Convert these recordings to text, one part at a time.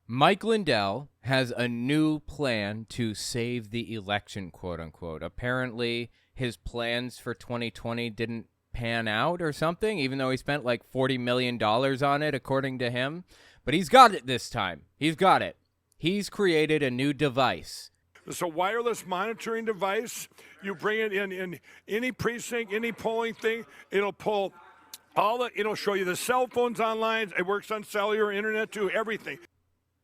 Mike Lindell has a new plan to save the election, quote unquote. Apparently, his plans for 2020 didn't pan out or something, even though he spent like $40 million on it, according to him. But he's got it this time. He's got it. He's created a new device. It's a wireless monitoring device. You bring it in any precinct, any polling thing. It'll pull it'll show you the cell phones online. It works on cellular, internet too, everything.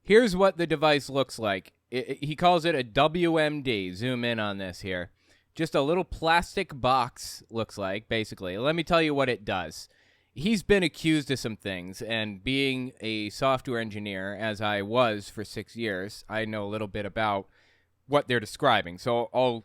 Here's what the device looks like. He calls it a WMD. Zoom in on this here. Just a little plastic box, looks like, basically. Let me tell you what it does. He's been accused of some things, and being a software engineer, as I was for 6 years, I know a little bit about what they're describing, so I'll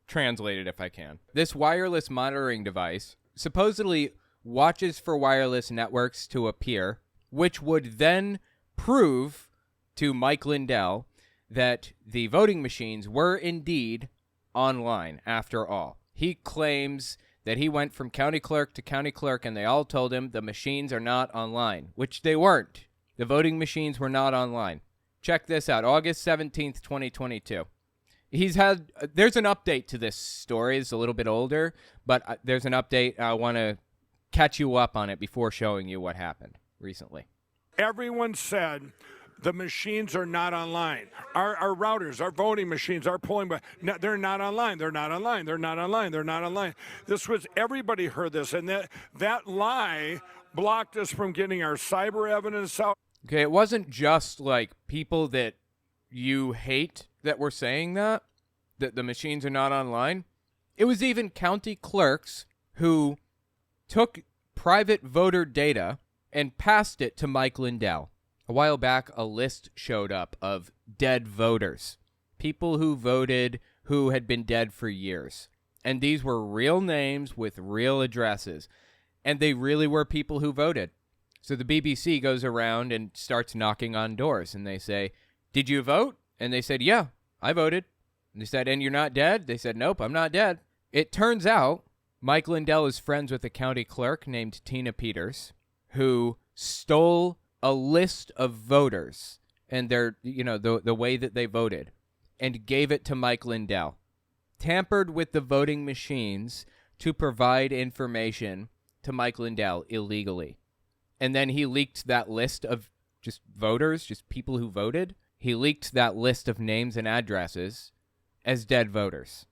translate it if I can. This wireless monitoring device supposedly watches for wireless networks to appear, which would then prove to Mike Lindell that the voting machines were indeed online after all. He claims that he went from county clerk to county clerk and they all told him the machines are not online, which they weren't. The voting machines were not online. Check this out, August 17th, 2022. There's an update to this story. It's a little bit older, but there's an update. I want to catch you up on it before showing you what happened recently. Everyone said the machines are not online. Our routers, our voting machines, our polling, they're not online. They're not online. They're not online. They're not online. Everybody heard this, and that lie blocked us from getting our cyber evidence out. Okay, it wasn't just like people that you hate that were saying that the machines are not online. It was even county clerks who took private voter data and passed it to Mike Lindell. A while back, a list showed up of dead voters, people who voted who had been dead for years. And these were real names with real addresses. And they really were people who voted. So the BBC goes around and starts knocking on doors. And they say, "Did you vote?" And they said, "Yeah, I voted." And they said, "And you're not dead?" They said, "Nope, I'm not dead." It turns out Mike Lindell is friends with a county clerk named Tina Peters, who stole a list of voters and their, the way that they voted, and gave it to Mike Lindell, tampered with the voting machines to provide information to Mike Lindell illegally. And then he leaked that list of just voters, just people who voted. He leaked that list of names and addresses as dead voters.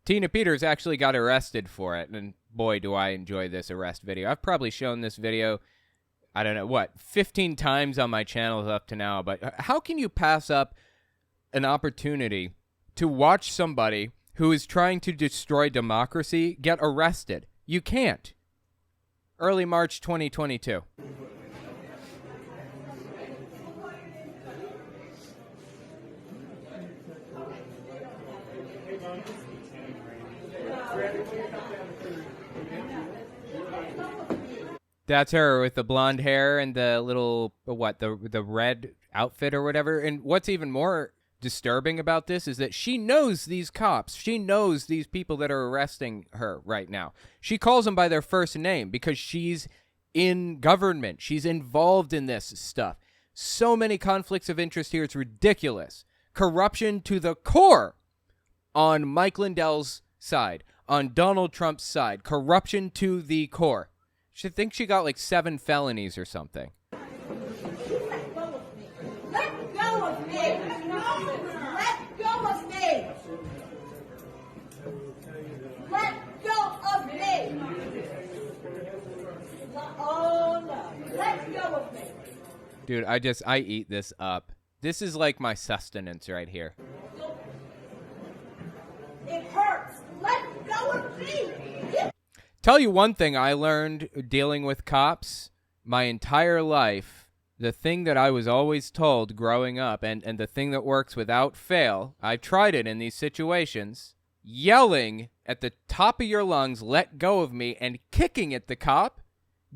Tina Peters actually got arrested for it, and boy, do I enjoy this arrest video. I've probably shown this video, 15 times on my channel up to now, but how can you pass up an opportunity to watch somebody who is trying to destroy democracy get arrested? You can't. Early March 2022. That's her with the blonde hair and the little, the red outfit or whatever. And what's even more disturbing about this is that she knows these cops. She knows these people that are arresting her right now. She calls them by their first name because she's in government. She's involved in this stuff. So many conflicts of interest here. It's ridiculous. Corruption to the core on Mike Lindell's side, on Donald Trump's side. Corruption to the core. She thinks she got like 7 felonies or something. Let go of me. Let go of me. Let go of me. Let go of me. Oh no. Let go of me. Dude, I eat this up. This is like my sustenance right here. It hurts. Let go of me. Tell you one thing I learned dealing with cops my entire life, the thing that I was always told growing up, and the thing that works without fail, I've tried it in these situations, yelling at the top of your lungs, "Let go of me," and kicking at the cop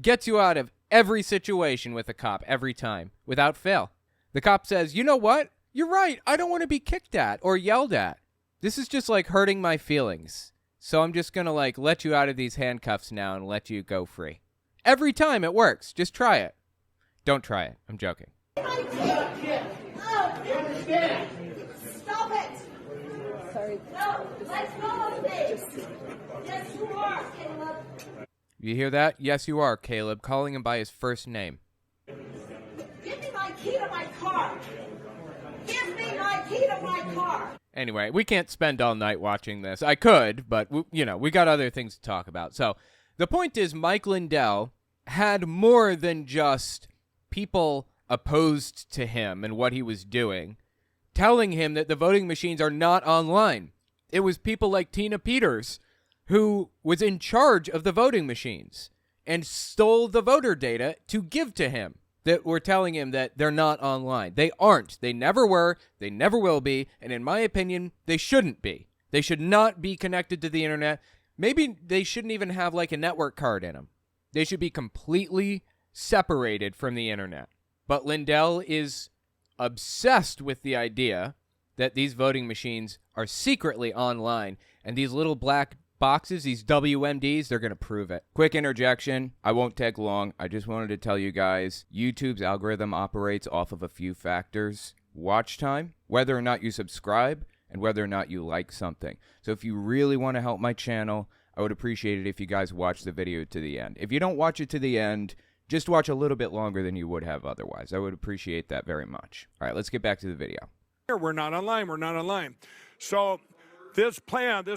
gets you out of every situation with a cop every time, without fail. The cop says, "You know what? You're right. I don't want to be kicked at or yelled at. This is just like hurting my feelings. So I'm just going to let you out of these handcuffs now and let you go free." Every time it works. Just try it. Don't try it. I'm joking. Oh Stop it. Sorry. No, let go of me. Yes, you are, Caleb. You hear that? Yes, you are, Caleb, calling him by his first name. Give me my key to my car. Give me my key to my car. Anyway, we can't spend all night watching this. I could, but, we got other things to talk about. So the point is Mike Lindell had more than just people opposed to him and what he was doing, telling him that the voting machines are not online. It was people like Tina Peters, who was in charge of the voting machines and stole the voter data to give to him, that were telling him that they're not online. They aren't. They never were. They never will be. And in my opinion, they shouldn't be. They should not be connected to the internet. Maybe they shouldn't even have like a network card in them. They should be completely separated from the internet. But Lindell is obsessed with the idea that these voting machines are secretly online, and these little black boxes, these WMDs, they're going to prove it. Quick interjection. I won't take long. I just wanted to tell you guys, YouTube's algorithm operates off of a few factors. Watch time, whether or not you subscribe, and whether or not you like something. So if you really want to help my channel, I would appreciate it if you guys watch the video to the end. If you don't watch it to the end, just watch a little bit longer than you would have otherwise. I would appreciate that very much. All right, let's get back to the video. We're not online. We're not online. So this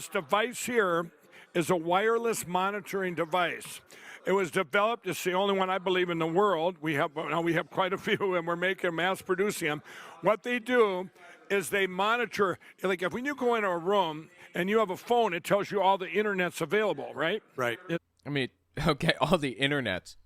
device here is a wireless monitoring device. It was developed. It's the only one I believe in the world. We have quite a few, and we're mass producing them. What they do is they monitor. Like when you go into a room and you have a phone, it tells you all the internet's available, right? Right. Okay, all the internets.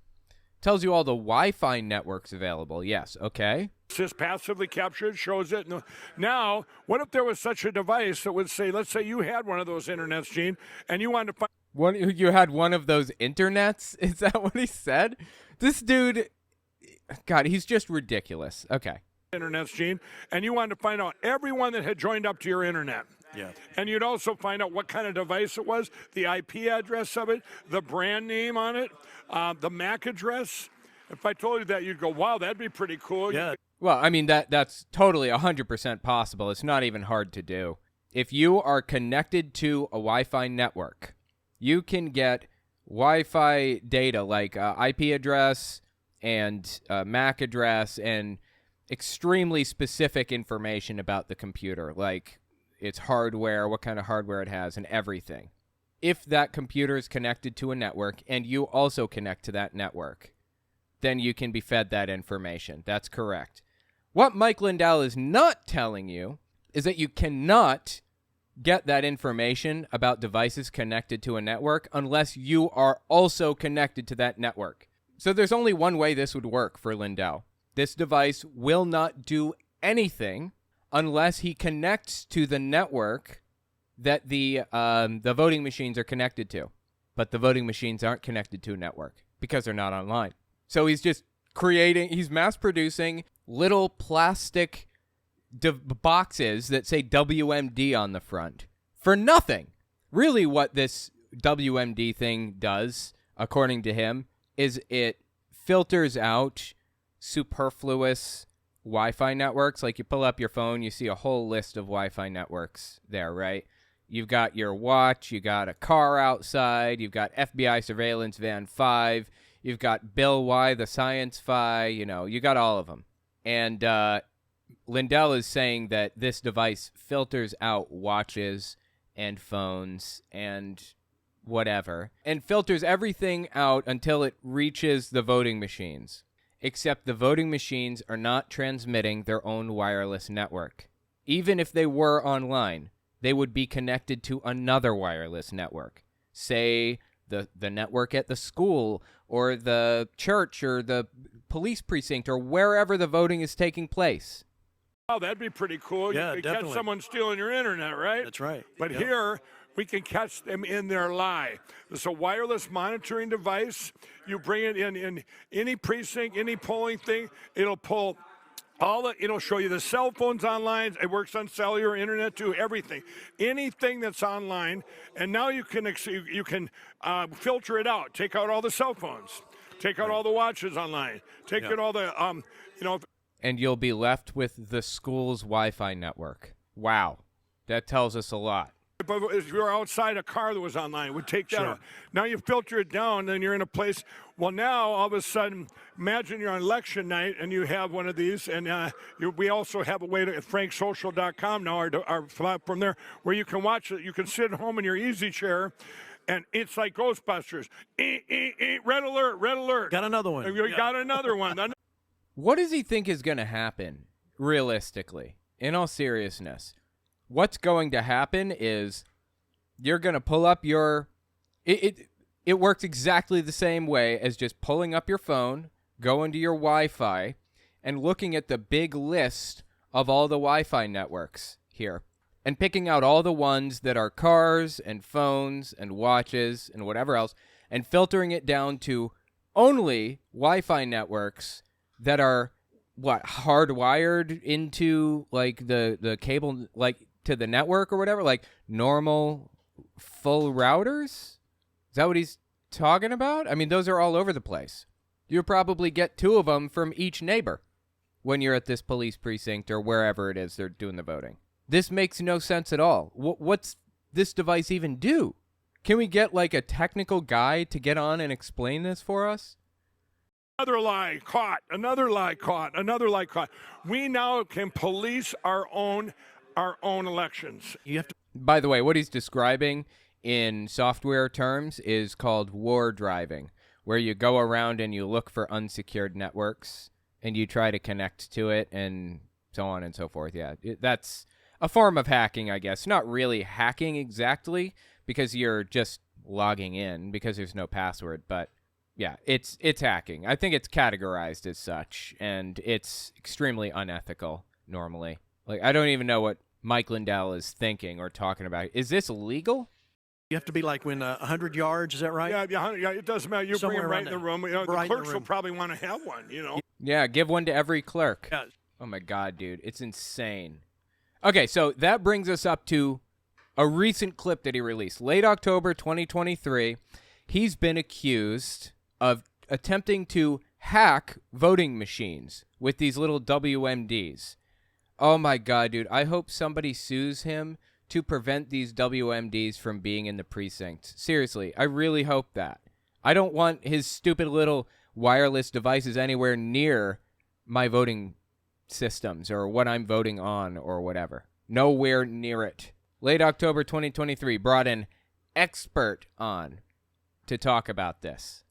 Tells you all the Wi-Fi networks available. Yes, okay. It's just passively captured, shows it. Now, what if there was such a device that would say, let's say you had one of those internets, Gene, and you wanted to find... You had one of those internets? Is that what he said? This dude, God, he's just ridiculous. Okay. Internets, Gene, and you wanted to find out everyone that had joined up to your internet. Yeah. And you'd also find out what kind of device it was, the IP address of it, the brand name on it, the MAC address. If I told you that, you'd go, wow, that'd be pretty cool. Yeah. Well, I mean, that's totally 100% possible. It's not even hard to do. If you are connected to a Wi-Fi network, you can get Wi-Fi data like IP address and MAC address and extremely specific information about the computer, like its hardware, what kind of hardware it has, and everything. If that computer is connected to a network and you also connect to that network, then you can be fed that information. That's correct. What Mike Lindell is not telling you is that you cannot get that information about devices connected to a network unless you are also connected to that network. So there's only one way this would work for Lindell. This device will not do anything unless he connects to the network that the voting machines are connected to. But the voting machines aren't connected to a network because they're not online. So he's just he's mass producing little plastic boxes that say WMD on the front for nothing. Really what this WMD thing does, according to him, is it filters out superfluous Wi-Fi networks. Like you pull up your phone, you see a whole list of Wi-Fi networks there, right? You've got your watch, you got a car outside, you've got FBI surveillance van 5, you've got Bill Y, the science fi, you got all of them. And Lindell is saying that this device filters out watches and phones and whatever, and filters everything out until it reaches the voting machines. Except the voting machines are not transmitting their own wireless network. Even if they were online, they would be connected to another wireless network. Say the network at the school or the church or the police precinct or wherever the voting is taking place. Oh, that'd be pretty cool. Yeah, you could definitely. catch someone stealing your internet, right? That's right. But Yep. here, we can catch them in their lie. It's a wireless monitoring device. You bring it in any precinct, any polling thing. It'll pull it'll show you the cell phones online. It works on cellular, internet too, everything. Anything that's online. And now you can filter it out. Take out all the cell phones. Take out all the watches online. Take out all the, and you'll be left with the school's Wi-Fi network. Wow. That tells us a lot. But if you were outside a car that was online, it would take that out. Now you filter it down, and you're in a place. Well, now all of a sudden, imagine you're on election night and you have one of these, and we also have a way to franksocial.com now, our platform there, where you can watch it. You can sit at home in your easy chair, and it's like Ghostbusters. Red alert, red alert. Got another one. You got another one. What does he think is going to happen, realistically? In all seriousness, what's going to happen is you're going to pull up your... It works exactly the same way as just pulling up your phone, going to your Wi-Fi, and looking at the big list of all the Wi-Fi networks here, and picking out all the ones that are cars and phones and watches and whatever else, and filtering it down to only Wi-Fi networks that are, hardwired into, like, the cable, like, to the network or whatever, like normal full routers? Is that what he's talking about? I mean, those are all over the place. You'll probably get 2 of them from each neighbor when you're at this police precinct or wherever it is they're doing the voting. This makes no sense at all. What's this device even do? Can we get, like, a technical guy to get on and explain this for us? Another lie caught, another lie caught, another lie caught. We now can police our own elections. You have to. By the way, what he's describing in software terms is called war driving, where you go around and you look for unsecured networks and you try to connect to it and so on and so forth. Yeah, that's a form of hacking, I guess. Not really hacking exactly, because you're just logging in because there's no password, but yeah, it's hacking. I think it's categorized as such, and it's extremely unethical normally. Like, I don't even know what Mike Lindell is thinking or talking about. Is this legal? You have to be like 100 yards. Is that right? Yeah, it doesn't matter. You Somewhere bring them right around in the there. room. You know, Right the in the clerks will room. probably want to have one, you know. Yeah, give one to every clerk. Yeah. Oh my God, dude. It's insane. Okay, so that brings us up to a recent clip that he released. Late October 2023, he's been accused of attempting to hack voting machines with these little WMDs. Oh my God, dude. I hope somebody sues him to prevent these WMDs from being in the precinct. Seriously, I really hope that. I don't want his stupid little wireless devices anywhere near my voting systems or what I'm voting on or whatever. Nowhere near it. Late October 2023 brought an expert on to talk about this.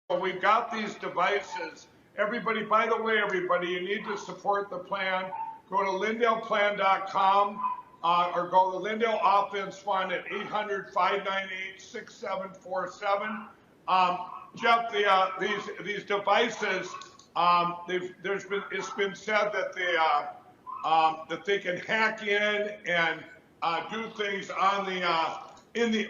Well, we've got these devices. Everybody, by the way, everybody, you need to support the plan. Go to LindellPlan.com or go to Lindell Offense Fund at 800-598-6747. Jeff, these devices, it's been said that they can hack in and do things on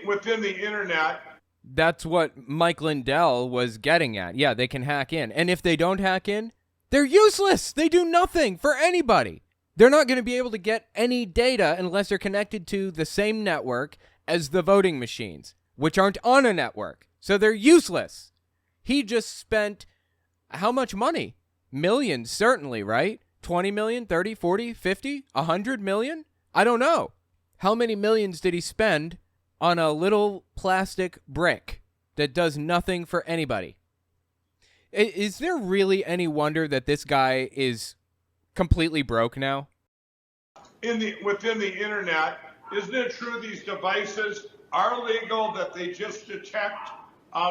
within the internet. That's what Mike Lindell was getting at. Yeah, they can hack in. And if they don't hack in, they're useless. They do nothing for anybody. They're not going to be able to get any data unless they're connected to the same network as the voting machines, which aren't on a network. So they're useless. He just spent how much money? Millions, certainly, right? 20 million, 30, 40, 50, 100 million? I don't know. How many millions did he spend on a little plastic brick that does nothing for anybody? Is there really any wonder that this guy is completely broke now? Within the internet, isn't it true these devices are legal, that they just detect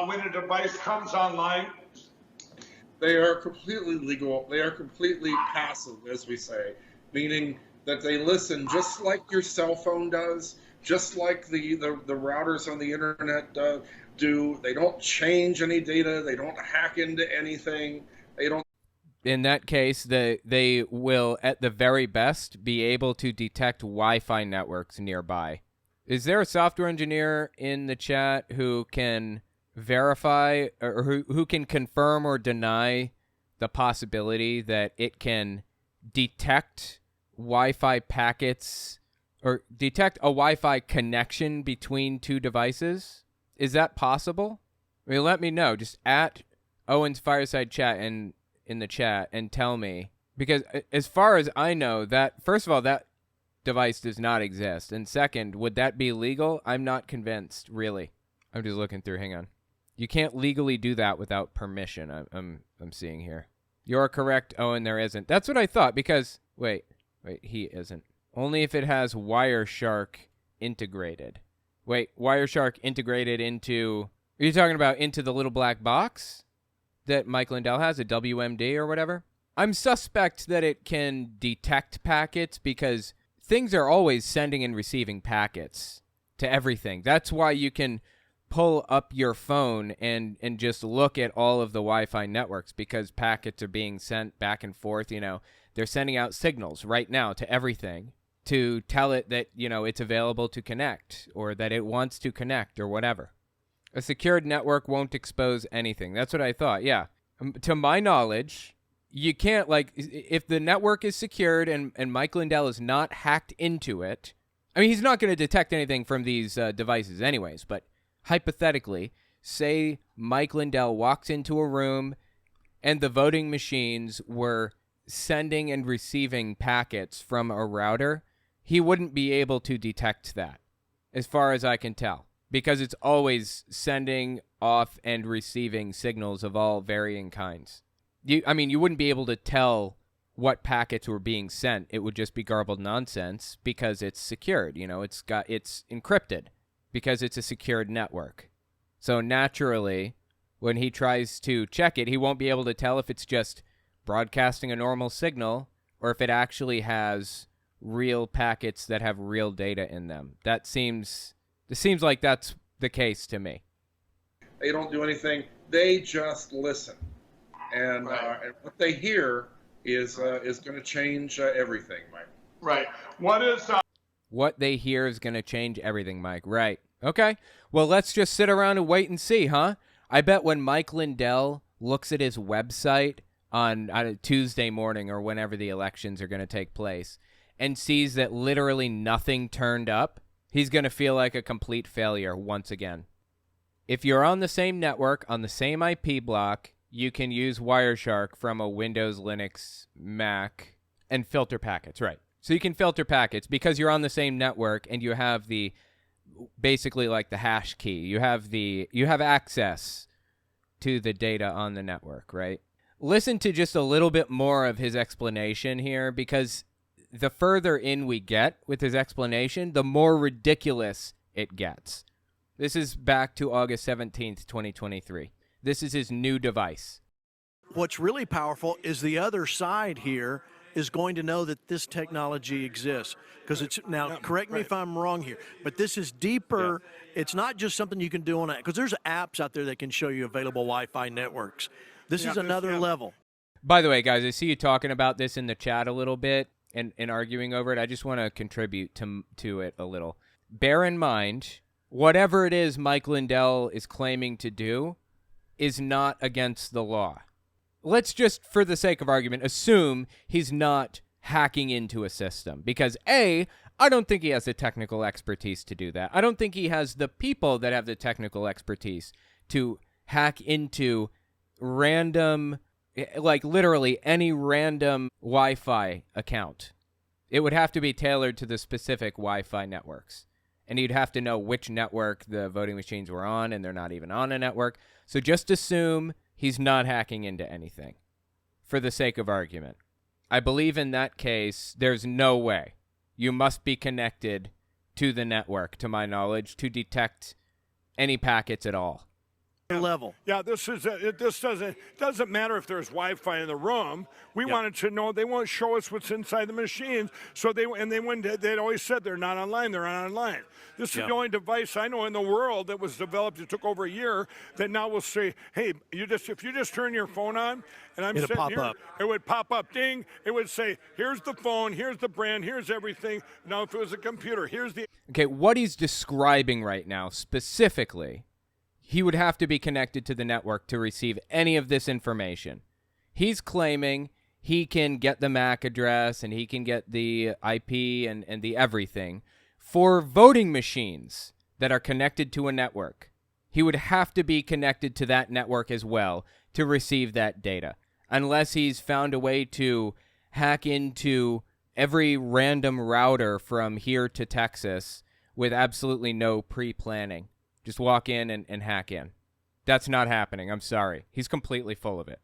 when a device comes online? They are completely legal. They are completely passive, as we say, meaning that they listen just like your cell phone does, just like the routers on the internet do. They don't change any data. They don't hack into anything. They don't. In that case, they will, at the very best, be able to detect Wi-Fi networks nearby. Is there a software engineer in the chat who can verify or who can confirm or deny the possibility that it can detect Wi-Fi packets or detect a Wi-Fi connection between 2 devices? Is that possible? I mean, let me know. Just at Owen's Fireside chat and in the chat and tell me, Because as far as I know, that first of all, that device does not exist. And second, would that be legal? I'm not convinced, really. I'm just looking through. Hang on. You can't legally do that without permission. I'm seeing here. You're correct, Owen. There isn't. That's what I thought. Because wait, he isn't. Only if it has Wireshark integrated. Wait, Wireshark integrated into? Are you talking about into the little black box that Mike Lindell has, a WMD or whatever? I'm suspect that it can detect packets because things are always sending and receiving packets to everything. That's why you can pull up your phone and just look at all of the Wi-Fi networks, because packets are being sent back and forth. You know, they're sending out signals right now to everything to tell it that, you know, it's available to connect or that it wants to connect or whatever. A secured network won't expose anything. That's what I thought. Yeah. To my knowledge, you can't, like, if the network is secured and Mike Lindell is not hacked into it, I mean, he's not going to detect anything from these devices anyways, but hypothetically, say Mike Lindell walks into a room and the voting machines were sending and receiving packets from a router, he wouldn't be able to detect that, as far as I can tell, because it's always sending off and receiving signals of all varying kinds. You wouldn't be able to tell what packets were being sent. It would just be garbled nonsense because it's secured. You know, it's encrypted because it's a secured network. So naturally, when he tries to check it, he won't be able to tell if it's just broadcasting a normal signal or if it actually has real packets that have real data in them. It seems like that's the case to me. They don't do anything. They just listen. And what they hear is going to change everything, Mike. Right. What they hear is going to change everything, Mike. Right. Okay. Well, let's just sit around and wait and see, huh? I bet when Mike Lindell looks at his website on a Tuesday morning or whenever the elections are going to take place and sees that literally nothing turned up, he's going to feel like a complete failure once again. If you're on the same network, on the same IP block, you can use Wireshark from a Windows, Linux, Mac, and filter packets, right? So you can filter packets because you're on the same network and you have the, basically like the hash key. You have access to the data on the network, right? Listen to just a little bit more of his explanation here, because the further in we get with his explanation, the more ridiculous it gets. This is back to August 17th, 2023. This is his new device. What's really powerful is the other side here is going to know that this technology exists. Because it's now, correct me if I'm wrong here, but this is deeper. Yeah. It's not just something you can do on it, because there's apps out there that can show you available Wi-Fi networks. This is another level. By the way, guys, I see you talking about this in the chat a little bit and arguing over it. I just want to contribute to it a little. Bear in mind, whatever it is Mike Lindell is claiming to do is not against the law. Let's just, for the sake of argument, assume he's not hacking into a system. Because A, I don't think he has the technical expertise to do that. I don't think he has the people that have the technical expertise to hack into random, like literally any random Wi-Fi account. It would have to be tailored to the specific Wi-Fi networks. And you'd have to know which network the voting machines were on, and they're not even on a network. So just assume he's not hacking into anything, for the sake of argument. I believe in that case, there's no way. You must be connected to the network, to my knowledge, to detect any packets at all. Level. Yeah, this doesn't matter if there's Wi-Fi in the room. We wanted to know. They won't show us what's inside the machines. So they'd always said they're not online. They're not online. This is the only device I know in the world that was developed. It took over a year. That now will say, hey, if you just turn your phone on, and I'm sitting here, it would pop up, ding. It would say, here's the phone, here's the brand, here's everything. Now, if it was a computer, here's the. Okay, what he's describing right now specifically, he would have to be connected to the network to receive any of this information. He's claiming he can get the MAC address and he can get the IP and the everything for voting machines that are connected to a network. He would have to be connected to that network as well to receive that data, unless he's found a way to hack into every random router from here to Texas with absolutely no pre-planning. Just walk in and hack in. That's not happening. I'm sorry. He's completely full of it.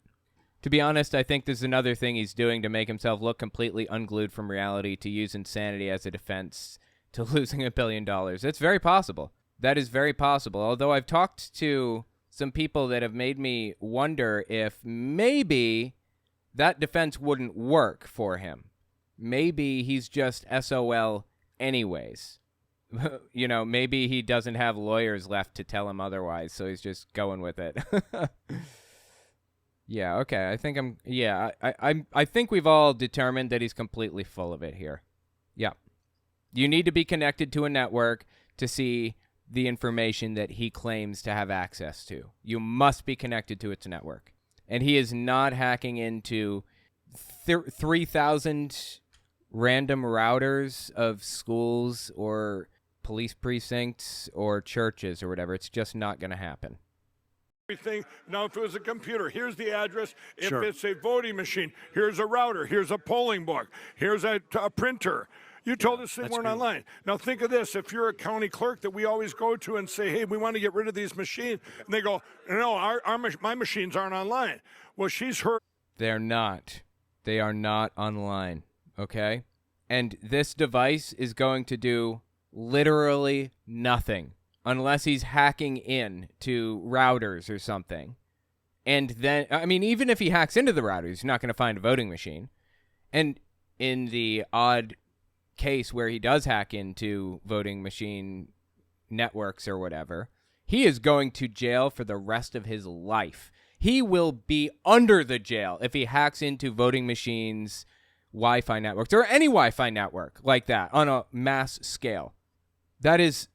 To be honest, I think this is another thing he's doing to make himself look completely unglued from reality, to use insanity as a defense to losing $1 billion. It's very possible. That is very possible. Although I've talked to some people that have made me wonder if maybe that defense wouldn't work for him. Maybe he's just SOL anyways. You know, maybe he doesn't have lawyers left to tell him otherwise, so he's just going with it. Yeah, okay. I think I think we've all determined that he's completely full of it here. Yeah. You need to be connected to a network to see the information that he claims to have access to. You must be connected to its network. And he is not hacking into 3,000 random routers of schools or police precincts or churches or whatever. It's just not going to happen. Everything. Now, if it was a computer, here's the address. If Sure. it's a voting machine, here's a router, here's a polling book, here's a printer. You told us they weren't good. online. Now, think of this. If you're a county clerk that we always go to and say, hey, we want to get rid of these machines, and they go, no, my machines aren't online. Well, she's heard. They're not. They are not online, okay? And this device is going to do literally nothing unless he's hacking in to routers or something. And then, I mean, even if he hacks into the routers, he's not going to find a voting machine. And in the odd case where he does hack into voting machine networks or whatever, he is going to jail for the rest of his life. He will be under the jail if he hacks into voting machines, Wi-Fi networks, or any Wi-Fi network like that on a mass scale. That is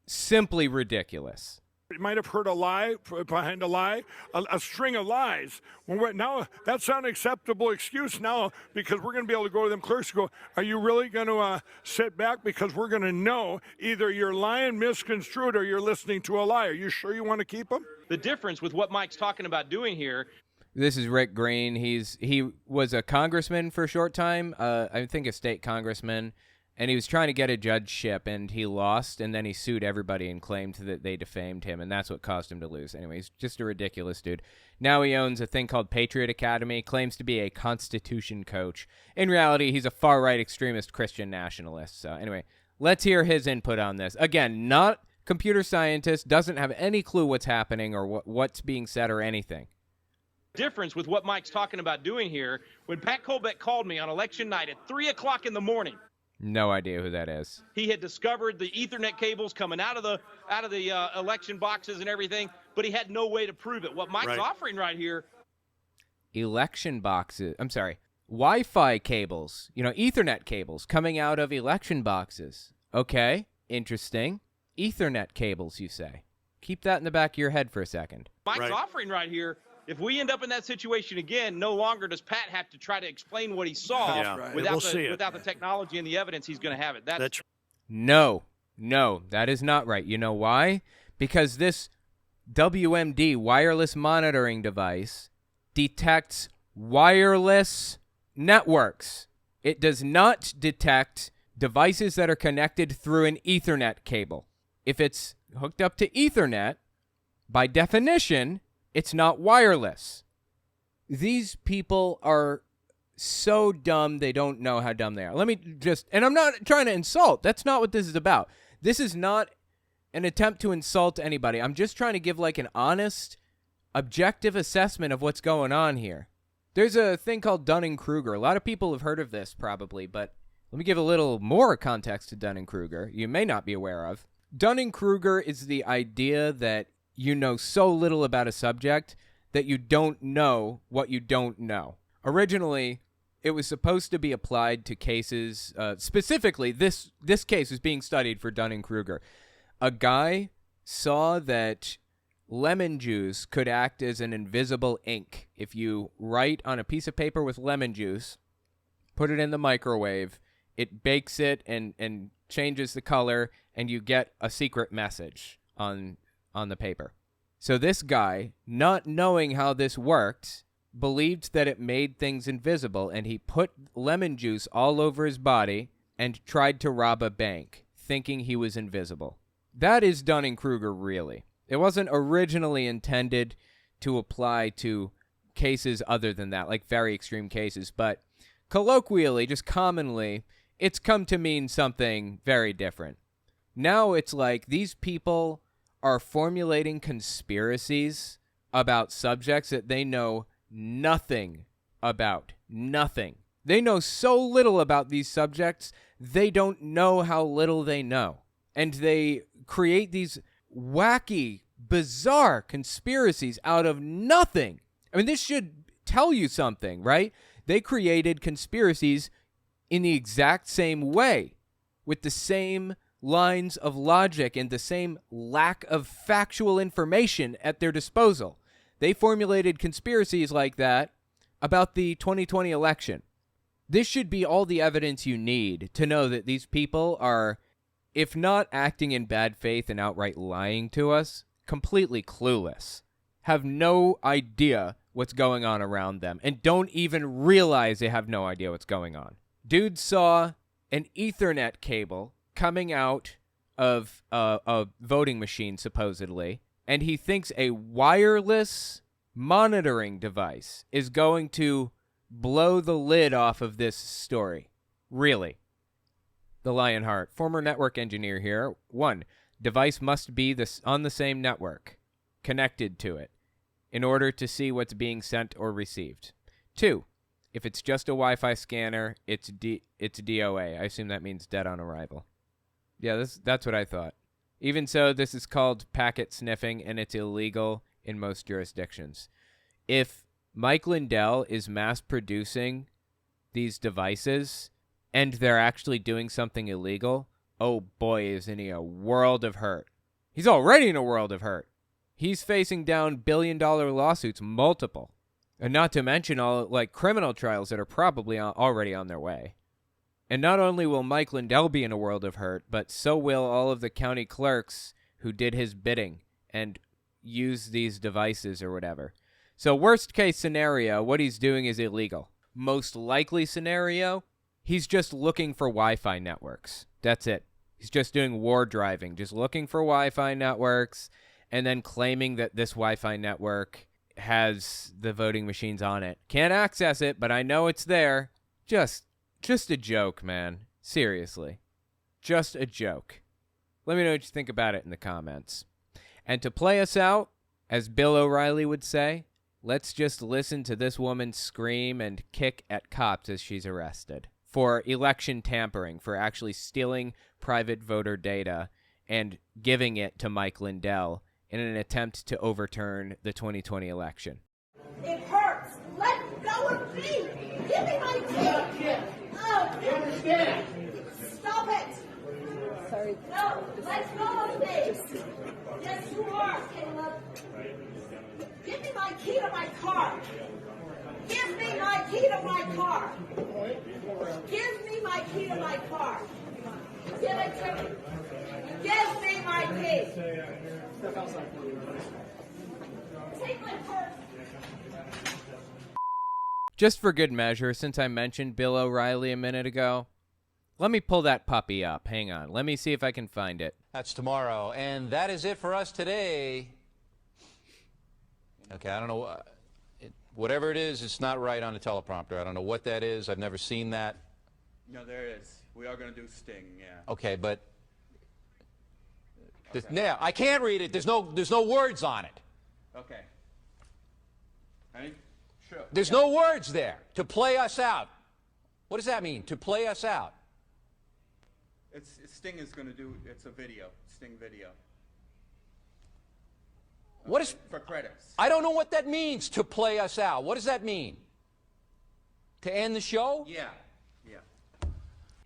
simply ridiculous. You might have heard a lie behind a lie, a string of lies. Well, now that's not an acceptable excuse now, because we're going to be able to go to them clerks and go, are you really going to sit back? Because we're going to know either you're lying misconstrued or you're listening to a lie. Are you sure you want to keep them? The difference with what Mike's talking about doing here. This is Rick Green. He was a congressman for a short time, I think a state congressman, and he was trying to get a judgeship, and he lost, and then he sued everybody and claimed that they defamed him, and that's what caused him to lose. Anyway, he's just a ridiculous dude. Now he owns a thing called Patriot Academy, claims to be a Constitution coach. In reality, he's a far-right extremist Christian nationalist. So anyway, let's hear his input on this. Again, not computer scientist, doesn't have any clue what's happening or what's being said or anything. Difference with what Mike's talking about doing here. When Pat Colbeck called me on election night at 3 o'clock in the morning, No idea who that is. he had discovered the Ethernet cables coming out of the election boxes and everything, but he had no way to prove it. What Mike's offering right here. Election boxes. I'm sorry. Wi-Fi cables. Ethernet cables coming out of election boxes. Okay. Interesting. Ethernet cables, you say. Keep that in the back of your head for a second. Mike's offering right here. If we end up in that situation again, no longer does Pat have to try to explain what he saw without the technology and the evidence. He's going to have it. No, that is not right. You know why? Because this WMD, wireless monitoring device, detects wireless networks. It does not detect devices that are connected through an Ethernet cable. If it's hooked up to Ethernet, by definition, it's not wireless. These people are so dumb, they don't know how dumb they are. And I'm not trying to insult. That's not what this is about. This is not an attempt to insult anybody. I'm just trying to give an honest, objective assessment of what's going on here. There's a thing called Dunning-Kruger. A lot of people have heard of this probably, but let me give a little more context to Dunning-Kruger you may not be aware of. Dunning-Kruger is the idea that you know so little about a subject that you don't know what you don't know. Originally, it was supposed to be applied to cases, specifically, this case was being studied for Dunning-Kruger. A guy saw that lemon juice could act as an invisible ink. If you write on a piece of paper with lemon juice, put it in the microwave, it bakes it and changes the color, and you get a secret message on the paper. So this guy, not knowing how this worked, believed that it made things invisible, and he put lemon juice all over his body and tried to rob a bank, thinking he was invisible. That is Dunning-Kruger, really. It wasn't originally intended to apply to cases other than that, like very extreme cases, but colloquially, just commonly, it's come to mean something very different. Now it's like these people are formulating conspiracies about subjects that they know nothing about. Nothing. They know so little about these subjects, they don't know how little they know. And they create these wacky, bizarre conspiracies out of nothing. I mean, this should tell you something, right? They created conspiracies in the exact same way, with the same lines of logic and the same lack of factual information at their disposal. They formulated conspiracies like that about the 2020 election. This should be all the evidence you need to know that these people are, if not acting in bad faith and outright lying to us, completely clueless, have no idea what's going on around them, and don't even realize they have no idea what's going on. Dude saw an Ethernet cable coming out of a voting machine, supposedly, and he thinks a wireless monitoring device is going to blow the lid off of this story. Really. The Lionheart, former network engineer here. 1, device must be on the same network, connected to it, in order to see what's being sent or received. 2, if it's just a Wi-Fi scanner, it's DOA. I assume that means dead on arrival. Yeah, that's what I thought. Even so, this is called packet sniffing, and it's illegal in most jurisdictions. If Mike Lindell is mass-producing these devices, and they're actually doing something illegal, oh boy, isn't he a world of hurt. He's already in a world of hurt. He's facing down billion-dollar lawsuits, multiple. And not to mention all criminal trials that are probably already on their way. And not only will Mike Lindell be in a world of hurt, but so will all of the county clerks who did his bidding and use these devices or whatever. So worst case scenario, what he's doing is illegal. Most likely scenario, he's just looking for Wi-Fi networks. That's it. He's just doing war driving, just looking for Wi-Fi networks and then claiming that this Wi-Fi network has the voting machines on it. Can't access it, but I know it's there. Just a joke, man. Seriously. Just a joke. Let me know what you think about it in the comments. And to play us out, as Bill O'Reilly would say, let's just listen to this woman scream and kick at cops as she's arrested for election tampering, for actually stealing private voter data and giving it to Mike Lindell in an attempt to overturn the 2020 election. It hurts. Let go of me. Give me my teeth. Oh, stop it. Sorry. No, let go of me. Yes, you are, Caleb. Give me my key to my car. Give me my key to my car. Give me my key to my car. Give it to me. Give me my key. Take my purse. Just for good measure, since I mentioned Bill O'Reilly a minute ago, let me pull that puppy up. Hang on. Let me see if I can find it. That's tomorrow. And that is it for us today. Okay, I don't know. Whatever it is, it's not right on the teleprompter. I don't know what that is. I've never seen that. No, there is. We are going to do Sting, yeah. Okay, but now I can't read it. There's no words on it. Okay. Ready? Sure. There's no words there. To play us out. What does that mean? To play us out. Sting is going to do. It's a video. Sting video. What is for credits? I don't know what that means. To play us out. What does that mean? To end the show? Yeah.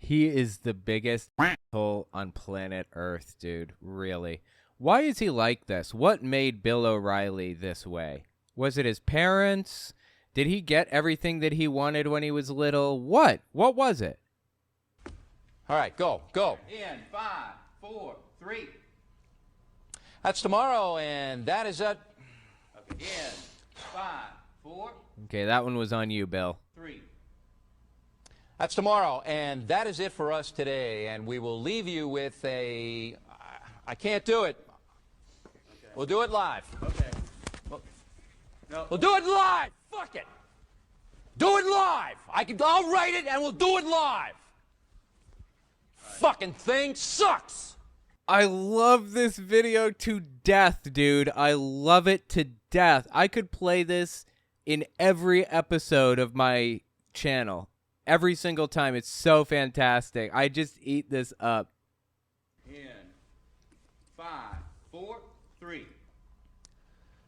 He is the biggest asshole on planet Earth, dude. Really. Why is he like this? What made Bill O'Reilly this way? Was it his parents? Did he get everything that he wanted when he was little? What? What was it? All right, go. In 5, 4, 3. That's tomorrow, and that is it. Okay. In 5, 4. Okay, that one was on you, Bill. 3. That's tomorrow, and that is it for us today. And we will leave you with I can't do it. Okay. We'll do it live. Okay. No. We'll do it live. Fuck it. Do it live. I'll write it, and we'll do it live. Fucking thing sucks. I love this video to death, dude. I love it to death. I could play this in every episode of my channel. Every single time. It's so fantastic. I just eat this up. In 5, 4, 3.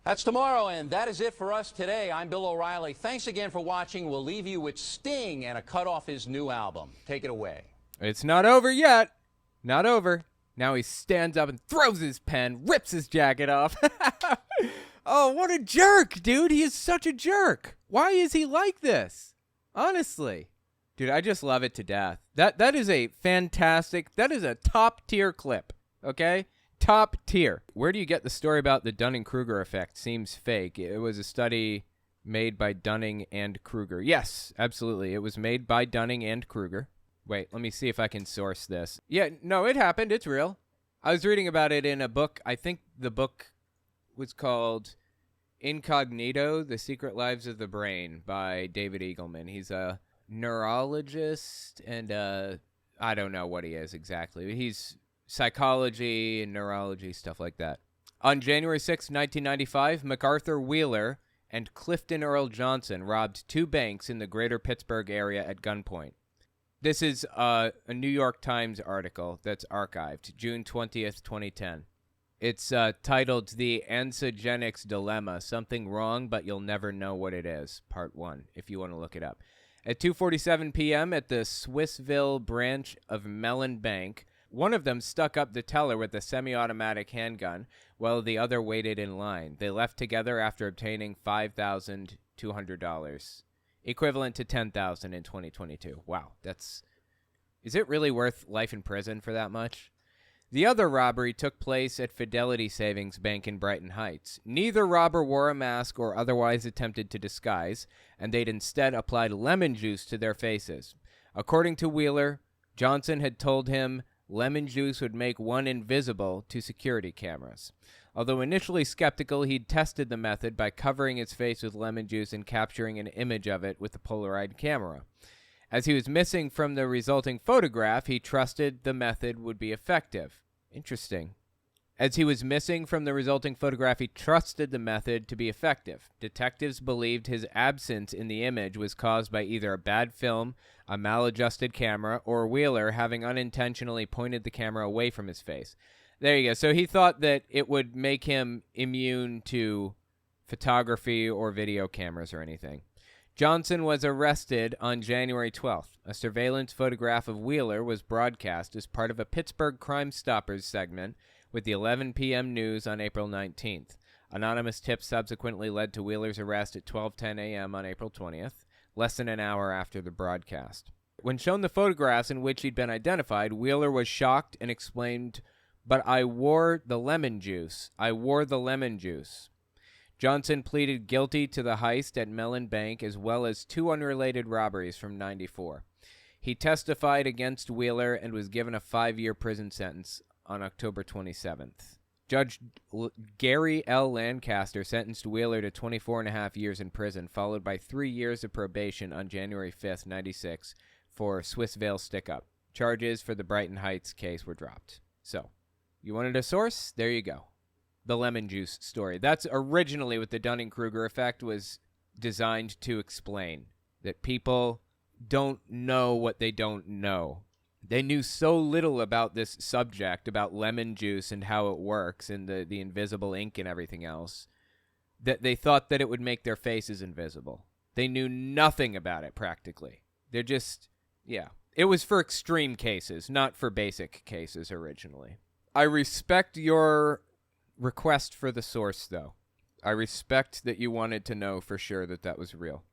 That's tomorrow, and that is it for us today. I'm Bill O'Reilly. Thanks again for watching. We'll leave you with Sting and a cut off his new album. Take it away. It's not over yet. Not over. Now he stands up and throws his pen, rips his jacket off. Oh, what a jerk, dude. He is such a jerk. Why is he like this? Honestly. Dude, I just love it to death. That is a fantastic, that is a top tier clip, okay? Top tier. Where do you get the story about the Dunning-Kruger effect? Seems fake. It was a study made by Dunning and Kruger. Yes, absolutely. It was made by Dunning and Kruger. Wait, let me see if I can source this. Yeah, no, it happened. It's real. I was reading about it in a book. I think the book was called Incognito, The Secret Lives of the Brain by David Eagleman. He's a neurologist and I don't know what he is exactly. He's psychology and neurology, stuff like that. On January 6, 1995, MacArthur Wheeler and Clifton Earl Johnson robbed 2 banks in the greater Pittsburgh area at gunpoint. This is a New York Times article that's archived, June 20th, 2010. It's titled The Ansogenics Dilemma, Something Wrong, But You'll Never Know What It Is, Part 1, if you want to look it up. At 2:47 p.m. at the Swissville branch of Mellon Bank, one of them stuck up the teller with a semi-automatic handgun, while the other waited in line. They left together after obtaining $5,200. Equivalent to $10,000 in 2022. Wow, is it really worth life in prison for that much? The other robbery took place at Fidelity Savings Bank in Brighton Heights. Neither robber wore a mask or otherwise attempted to disguise, and they'd instead applied lemon juice to their faces. According to Wheeler, Johnson had told him lemon juice would make one invisible to security cameras. Although initially skeptical, he'd tested the method by covering his face with lemon juice and capturing an image of it with a Polaroid camera. As he was missing from the resulting photograph, he trusted the method would be effective. Interesting. As he was missing from the resulting photograph, he trusted the method to be effective. Detectives believed his absence in the image was caused by either a bad film, a maladjusted camera, or Wheeler having unintentionally pointed the camera away from his face. There you go. So he thought that it would make him immune to photography or video cameras or anything. Johnson was arrested on January 12th. A surveillance photograph of Wheeler was broadcast as part of a Pittsburgh Crime Stoppers segment with the 11 p.m. news on April 19th. Anonymous tips subsequently led to Wheeler's arrest at 12:10 a.m. on April 20th, less than an hour after the broadcast. When shown the photographs in which he'd been identified, Wheeler was shocked and explained, "But I wore the lemon juice. I wore the lemon juice." Johnson pleaded guilty to the heist at Mellon Bank as well as 2 unrelated robberies from '94. He testified against Wheeler and was given a 5-year prison sentence on October 27th. Judge Gary L. Lancaster sentenced Wheeler to 24.5 years in prison, followed by 3 years of probation on January 5th, 96, for Swissvale stick-up. Charges for the Brighton Heights case were dropped. So, you wanted a source? There you go. The lemon juice story. That's originally what the Dunning-Kruger effect was designed to explain. That people don't know what they don't know. They knew so little about this subject, about lemon juice and how it works and the invisible ink and everything else, that they thought that it would make their faces invisible. They knew nothing about it, practically. They're just, yeah. It was for extreme cases, not for basic cases originally. I respect your request for the source, though. I respect that you wanted to know for sure that that was real.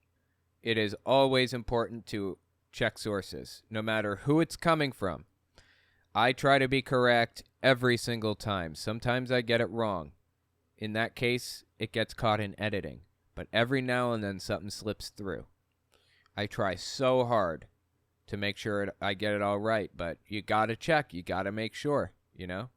It is always important to check sources, no matter who it's coming from. I try to be correct every single time. Sometimes I get it wrong. In that case, it gets caught in editing. but every now and then something slips through. I try so hard to make sure I get it all right, but you got to check. You got to make sure, you know?